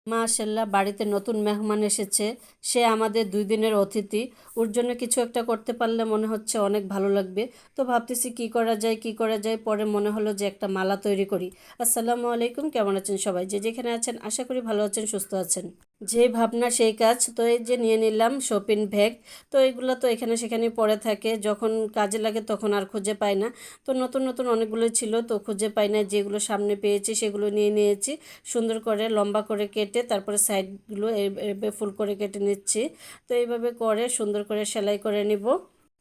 মাশাল্লাহ, বাড়িতে নতুন মেহমান এসেছে। সে আমাদের 2 দিনের অতিথি। ওর জন্য কিছু একটা করতে পারলে মনে হচ্ছে অনেক ভালো লাগবে। তো ভাবতেছি কি করা যায় কি করা যায়, পরে মনে হলো যে একটা মালা তৈরি করি। আসসালামু আলাইকুম, কেমন আছেন সবাই? যে যেখানে আছেন আশা করি ভালো আছেন, সুস্থ আছেন। যে ভাবনা সেই কাজ। তো এই যে নিয়ে নিলাম শপিং ব্যাগ। তো এগুলো তো এখানে সেখানে পড়ে থাকে, যখন কাজে লাগে তখন আর খুঁজে পাই না। তো নতুন নতুন অনেকগুলো ছিল, তো খুঁজে পাই না, যেগুলো সামনে পেয়েছি সেগুলো নিয়ে নিয়েছি। সুন্দর করে লম্বা করে কেটে তারপরে সাইডগুলো এইভাবে ফুল করে কেটে নিচ্ছি। তো এইভাবে করে সুন্দর করে সেলাই করে নিব।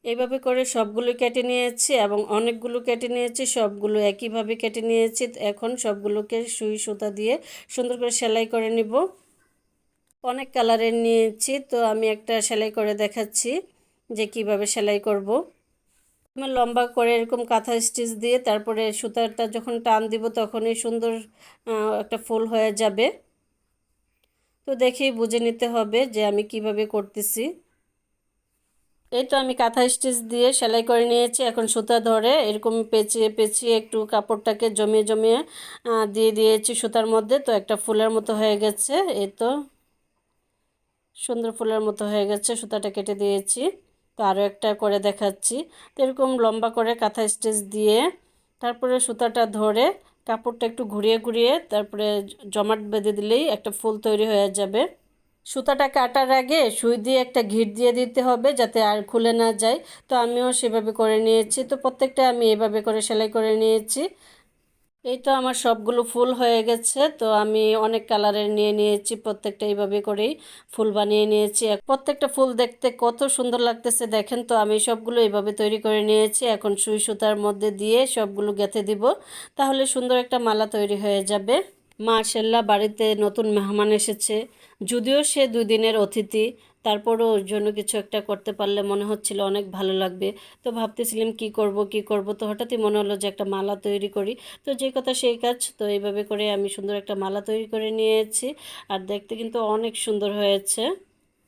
এইভাবে করে সবগুলো কেটে নিয়েছি এবং অনেকগুলো কেটে নিয়েছি, সবগুলো একইভাবে কেটে নিয়েছি। তো এখন সবগুলোকে সুই সুতা দিয়ে সুন্দর করে সেলাই করে নিব। অনেক কালারের নিয়েছি, তো আমি একটা সেলাই করে দেখাচ্ছি যে কিভাবে সেলাই করব। আমি লম্বা করে এরকম কাঁথা স্টিচ দিয়ে তারপরে সুতাটা যখন টান দিব তখনই সুন্দর একটা ফুল হয়ে যাবে। তো দেখেই বুঝে নিতে হবে যে আমি কিভাবে করতেছি। এই তো আমি কাঁথা স্টিচ দিয়ে সেলাই করে নিয়েছি। এখন সুতা ধরে এরকম পেঁচিয়ে পেঁচিয়ে একটু কাপড়টাকে জমিয়ে জমিয়ে দিয়ে দিয়েছি সুতার মধ্যে। তো একটা ফুলের মতো হয়ে গেছে। এই তো সুন্দর ফুলের মতো হয়ে গেছে, সুতাটা কেটে দিয়েছি। তো আরও একটা করে দেখাচ্ছি। তো এরকম লম্বা করে কাঁথা স্টিচ দিয়ে তারপরে সুতাটা ধরে কাপড়টা একটু ঘুরিয়ে ঘুরিয়ে তারপরে জমাট বেঁধে দিলেই একটা ফুল তৈরি হয়ে যাবে। সুতাটা কাটার আগে সুই দিয়ে একটা ঘিট দিয়ে দিতে হবে যাতে আর খুলে না যায়। তো আমিও সেভাবে করে নিয়েছি। তো প্রত্যেকটা আমি এভাবে করে সেলাই করে নিয়েছি। এই তো আমার সবগুলো ফুল হয়ে গেছে। তো আমি অনেক কালারের নিয়ে নিয়েছি, প্রত্যেকটা এইভাবে করেই ফুল বানিয়ে নিয়েছি। প্রত্যেকটা ফুল দেখতে কত সুন্দর লাগতেছে দেখেন। তো আমি সবগুলো এইভাবে তৈরি করে নিয়েছি। এখন সুই সুতার মধ্যে দিয়ে সবগুলো গেঁথে দিব, তাহলে সুন্দর একটা মালা তৈরি হয়ে যাবে। মাশাল্লাহ, বাড়িতে নতুন মেহমান এসেছে। যদিও সে 2 দিনের অতিথি, তারপরও ওর জন্য কিছু একটা করতে পারলে মনে হচ্ছিল অনেক ভালো লাগবে। তো ভাবতেছিলাম কি করব কি করব, তো হঠাৎই মনে হলো যে একটা মালা তৈরি করি। তো যে কথা সেই কাজ। তো এইভাবে করে আমি সুন্দর একটা মালা তৈরি করে নিয়েছি। আর দেখতে কিন্তু অনেক সুন্দর হয়েছে।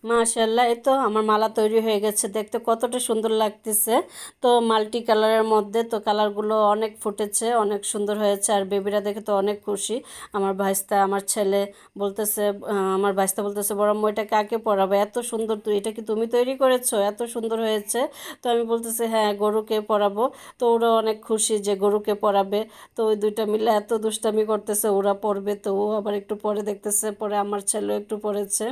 মাশাল্লাহ, এই তো আমার মালা তৈরি হয়ে গেছে। দেখতে কতটা সুন্দর লাগতেছে। তো মাল্টি কালারের মধ্যে তো কালারগুলো অনেক ফুটেছে, অনেক সুন্দর হয়েছে। আর বেবিরা দেখে তো অনেক খুশি। আমার ভাইস্তা, আমার ছেলে বলতেছে, আমার ভাইস্তা বলতেছে, বড় আম্মু এটা কাকে পরাবে? এত সুন্দর, তুই এটা কি তুমি তৈরি করেছো? এত সুন্দর হয়েছে। তো আমি বলতেছি হ্যাঁ, গরুকে পরাবো। তো ওরা অনেক খুশি যে গরুকে পরাবে। তো ওই দুইটা মিলে এত দুষ্টামি করতেছে, ওরা পরবে। তো ও আবার একটু পরে দেখতেছে, পরে আমার ছেলেও একটু পরেছে।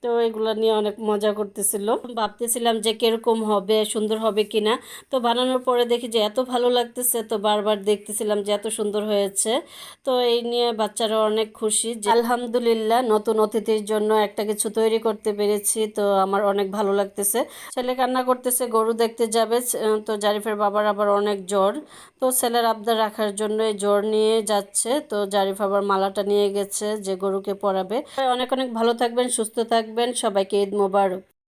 তো এগুলো নিয়ে অনেক মজা করতেছিল। ভাবতেছিলাম যে কিরকম হবে, সুন্দর হবে কিনা। তো বানানোর পরে দেখি যে এত ভালো লাগতেছে, তো বারবার দেখতেছিলাম যে এত সুন্দর হয়েছে। তো এই নিয়ে বাচ্চারা অনেক খুশি যে আলহামদুলিল্লাহ নতুন অতিথির জন্য একটা কিছু তৈরি করতে পেরেছি। তো আমার অনেক ভালো লাগতেছে। ছেলে কান্না করতেছে, গরু দেখতে যাবে। তো জারিফের বাবার আবার অনেক জ্বর। তো ছেলের আবদার রাখার জন্য এই জ্বর নিয়ে যাচ্ছে। তো জারিফ আবার মালাটা নিয়ে গেছে যে গরুকে পরাবে। অনেক অনেক ভালো থাকবেন, সুস্থ থাকবেন, সবাইকে ঈদ মোবারক।